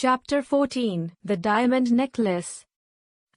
Chapter 14. The Diamond Necklace.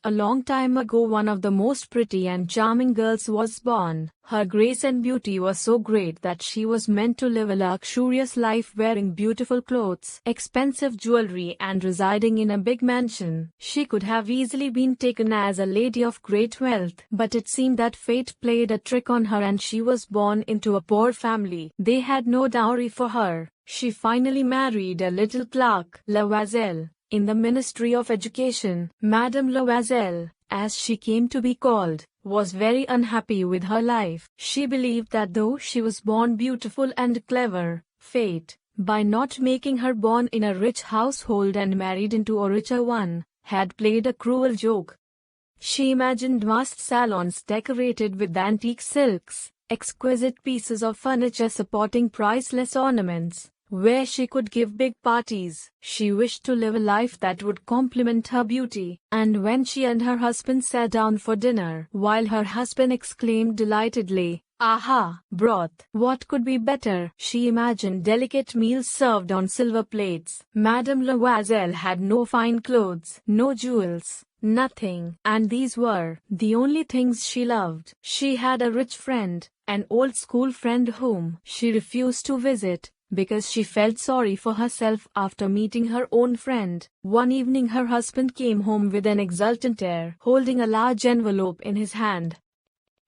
A long time ago, one of the most pretty and charming girls was born. Her grace and beauty were so great that she was meant to live a luxurious life, wearing beautiful clothes, expensive jewelry, and residing in a big mansion. She could have easily been taken as a lady of great wealth, but it seemed that fate played a trick on her and she was born into a poor family. They had no dowry for her. She finally married a little clerk, Loisel, in the Ministry of Education. Madame Loisel, as she came to be called, was very unhappy with her life. She believed that though she was born beautiful and clever, fate, by not making her born in a rich household and married into a richer one, had played a cruel joke. She imagined vast salons decorated with antique silks, exquisite pieces of furniture supporting priceless ornaments, where she could give big parties. She wished to live a life that would complement her beauty, and when she and her husband sat down for dinner, while her husband exclaimed delightedly, "Aha, broth! What could be better?" she imagined delicate meals served on silver plates. Madame Loisel had no fine clothes, no jewels, nothing, and these were the only things she loved. She had a rich friend, an old school friend whom she refused to visit, because she felt sorry for herself after meeting her own friend. One evening her husband came home with an exultant air, holding a large envelope in his hand.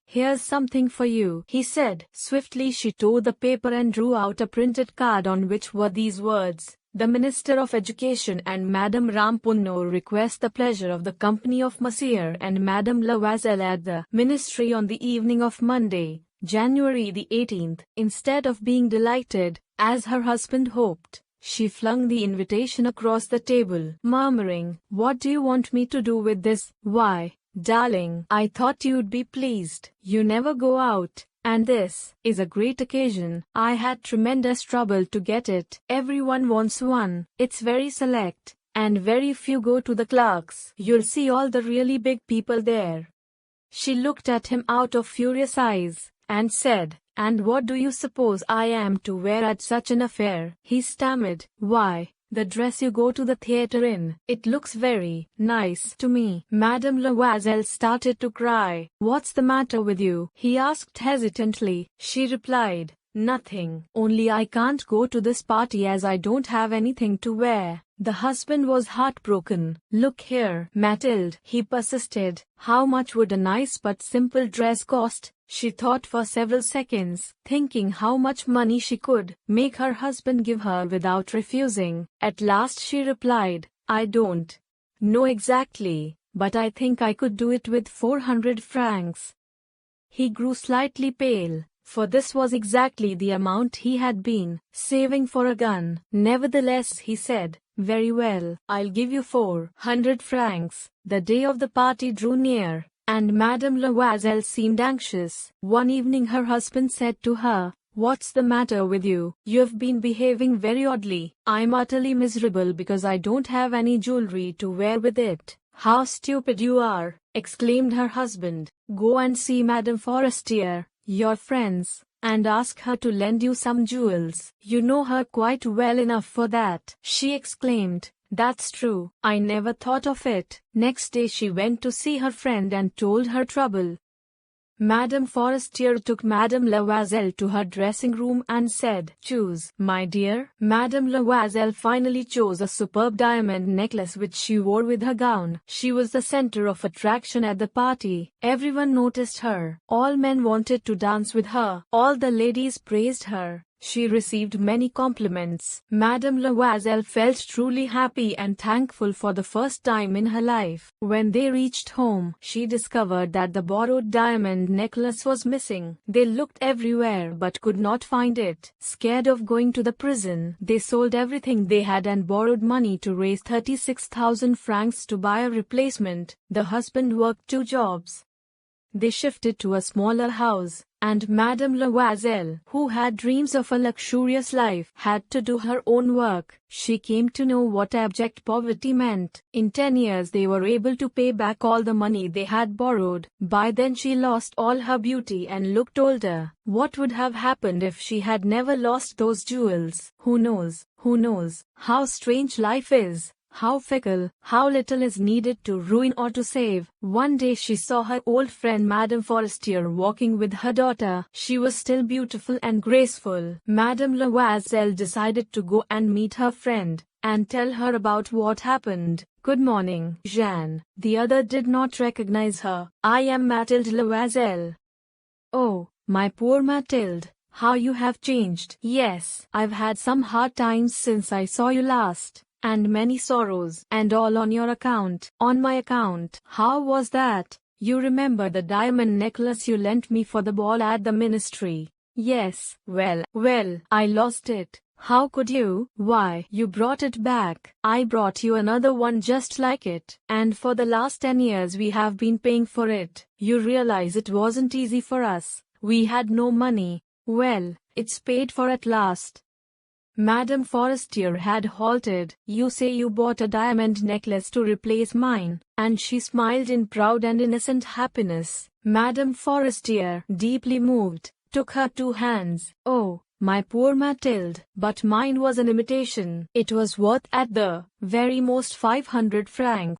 "Here's something for you," he said. Swiftly she tore the paper and drew out a printed card on which were these words: "The Minister of Education and Madame Ramponneau request the pleasure of the company of Monsieur and Madame Loisel at the Ministry on the evening of Monday, January the 18th. Instead of being delighted, as her husband hoped, she flung the invitation across the table, murmuring, "What do you want me to do with this?" "Why, darling, I thought you'd be pleased. You never go out, and this is a great occasion. I had tremendous trouble to get it. Everyone wants one. It's very select, and very few go to the clerks. You'll see all the really big people there." She looked at him out of furious eyes, and said, "And what do you suppose I am to wear at such an affair?" He stammered, "Why, the dress you go to the theatre in. It looks very nice to me." Madame Loisel started to cry. "What's the matter with you?" he asked hesitantly. She replied, "Nothing, only I can't go to this party as I don't have anything to wear." The husband was heartbroken. "Look here, Mathilde," he persisted, "how much would a nice but simple dress cost?" She thought for several seconds, thinking how much money she could make her husband give her without refusing. At last she replied, "I don't know exactly, but I think I could do it with 400 francs. He grew slightly pale, for this was exactly the amount he had been saving for a gun. Nevertheless, he said, "Very well, I'll give you 400 francs. The day of the party drew near, and Madame Loisel seemed anxious. One evening her husband said to her, "What's the matter with you? You've been behaving very oddly." "I'm utterly miserable because I don't have any jewelry to wear with it." "How stupid you are!" exclaimed her husband. "Go and see Madame Forestier, your friends, and ask her to lend you some jewels. You know her quite well enough for that." She exclaimed, "That's true. I never thought of it." Next day she went to see her friend and told her trouble. Madame Forestier took Madame Loisel to her dressing room and said, "Choose, my dear." Madame Loisel finally chose a superb diamond necklace which she wore with her gown. She was the center of attraction at the party. Everyone noticed her. All men wanted to dance with her. All the ladies praised her. She received many compliments. Madame Loisel felt truly happy and thankful for the first time in her life. When they reached home, she discovered that the borrowed diamond necklace was missing. They looked everywhere but could not find it. Scared of going to the prison, they sold everything they had and borrowed money to raise 36,000 francs to buy a replacement. The husband worked 2 jobs. They shifted to a smaller house, and Madame Loisel, who had dreams of a luxurious life, had to do her own work. She came to know what abject poverty meant. In 10 years they were able to pay back all the money they had borrowed. By then she lost all her beauty and looked older. What would have happened if she had never lost those jewels? Who knows? Who knows? How strange life is! How fickle, how little is needed to ruin or to save. One day she saw her old friend Madame Forestier walking with her daughter. She was still beautiful and graceful. Madame Loisel decided to go and meet her friend and tell her about what happened. Good morning, Jeanne. The other did not recognize her. I am Mathilde Loisel. Oh, my poor Mathilde. How you have changed. Yes, I've had some hard times since I saw you last. And many sorrows. And all on your account. On my account. How was that? You remember the diamond necklace you lent me for the ball at the ministry? Yes, well, I lost it. How could you? Why, you brought it back. I brought you another one just like it. And for the last 10 years we have been paying for it. You realize it wasn't easy for us. We had no money. Well, it's paid for at last. Madame Forestier had halted. You say you bought a diamond necklace to replace mine? And she smiled in proud and innocent happiness. Madame Forestier, deeply moved, took her 2 hands. Oh, my poor Mathilde, but mine was an imitation. It was worth at the very most 500 francs.